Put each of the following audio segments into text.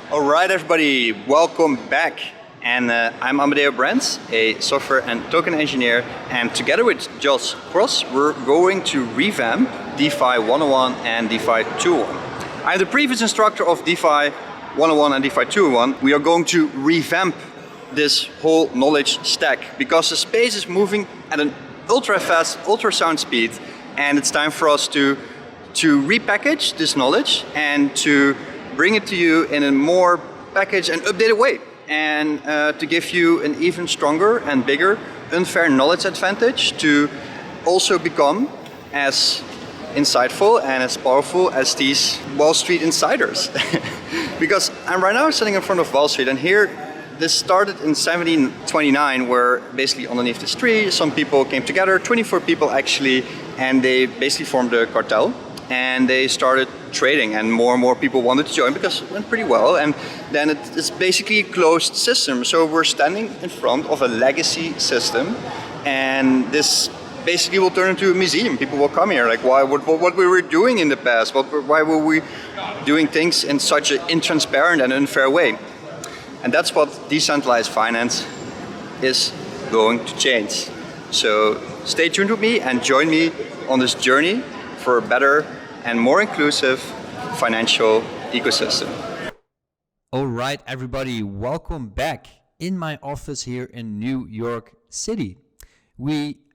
All right, everybody, welcome back. And I'm Amadeo Brands, a software and token engineer. And together with Josh Cross, we're going to revamp DeFi 101 and DeFi 201. I'm the previous instructor of DeFi 101 and DeFi 201. We are going to revamp this whole knowledge stack because the space is moving at an ultra fast, ultrasound speed. And it's time for us to repackage this knowledge and to bring it to you in a more packaged and updated way, and to give you an even stronger and bigger unfair knowledge advantage to also become as insightful and as powerful as these Wall Street insiders. Because I'm right now sitting in front of Wall Street, and here this started in 1729, where basically underneath this tree some people came together, 24 people actually, and they basically formed a cartel. And they started trading, and more people wanted to join because it went pretty well. And then it's basically a closed system. So we're standing in front of a legacy system, and this basically will turn into a museum. People will come here like, what we were doing in the past? Why were we doing things in such an intransparent and unfair way? And that's what decentralized finance is going to change. So stay tuned with me and join me on this journey for a better and more inclusive financial ecosystem. All right, everybody, welcome back in my office here in New York City.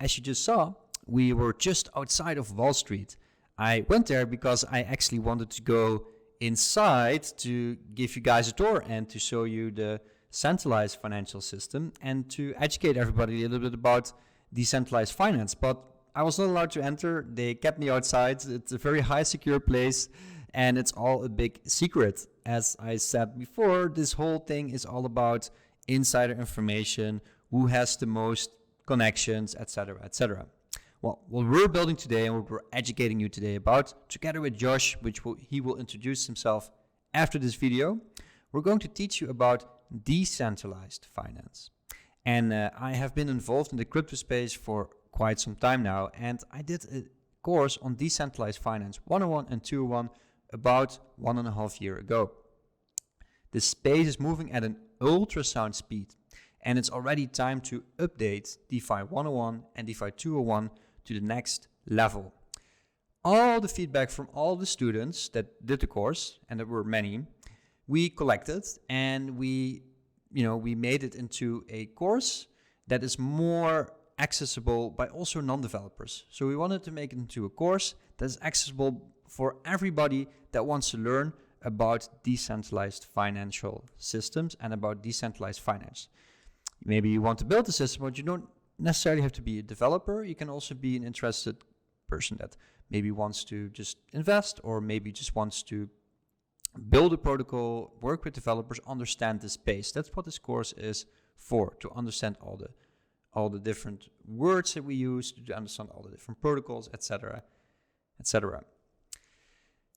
As you just saw, we were just outside of Wall Street. I went there because I actually wanted to go inside to give you guys a tour and to show you the centralized financial system and to educate everybody a little bit about decentralized finance. But I was not allowed to enter. They kept me outside. It's a very high secure place and it's all a big secret. As I said before, this whole thing is all about insider information, who has the most connections, etc., etc. Well, what we're building today and what we're educating you today about, together with Josh, he will introduce himself after this video, we're going to teach you about decentralized finance. And I have been involved in the crypto space for quite some time now, and I did a course on decentralized finance 101 and 201 about 1.5 years ago. The space is moving at an ultrasound speed, and it's already time to update DeFi 101 and DeFi 201 to the next level. All the feedback from all the students that did the course, and there were many, we collected and we made it into a course that is more accessible by also non-developers. So we wanted to make it into a course that is accessible for everybody that wants to learn about decentralized financial systems and about decentralized finance. Maybe you want to build a system, but you don't necessarily have to be a developer. You can also be an interested person that maybe wants to just invest, or maybe just wants to build a protocol, work with developers, understand the space. That's what this course is for, to understand all the different words that we use, to understand all the different protocols, etc., etc.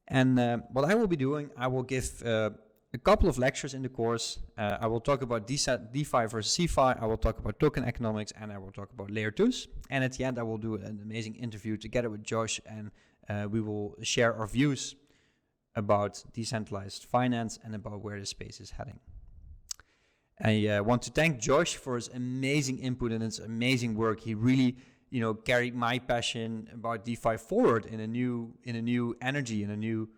And what I will be doing, I will give a couple of lectures in the course. I will talk about DeFi versus CeFi, I will talk about token economics, and I will talk about layer 2s. And at the end, I will do an amazing interview together with Josh, and we will share our views about decentralized finance and about where the space is heading. I want to thank Josh for his amazing input and his amazing work. He really, carried my passion about DeFi forward in a new energy, in a new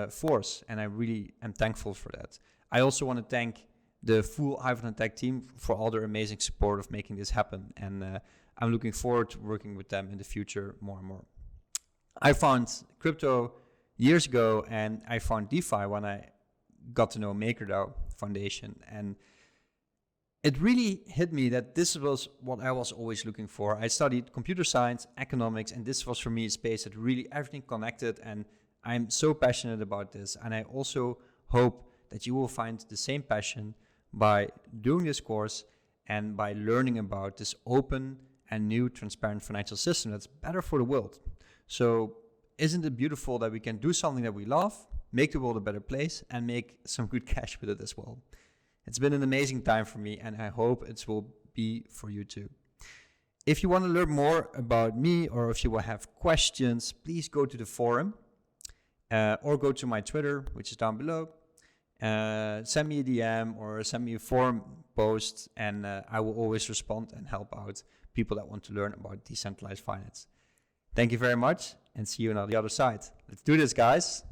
force, and I really am thankful for that. I also want to thank the full Ivan Tech team for all their amazing support of making this happen, and I'm looking forward to working with them in the future more and more. I found crypto years ago, and I found DeFi when I got to know MakerDAO Foundation, and it really hit me that this was what I was always looking for. I studied computer science, economics, and this was for me a space that really everything connected, and I'm so passionate about this. And I also hope that you will find the same passion by doing this course and by learning about this open and new transparent financial system that's better for the world. So isn't it beautiful that we can do something that we love, make the world a better place, and make some good cash with it as well? It's been an amazing time for me, and I hope it will be for you too. If you want to learn more about me, or if you will have questions, please go to the forum or go to my Twitter, which is down below. send me a DM or send me a forum post, and I will always respond and help out people that want to learn about decentralized finance. Thank you very much, and see you on the other side. Let's do this, guys.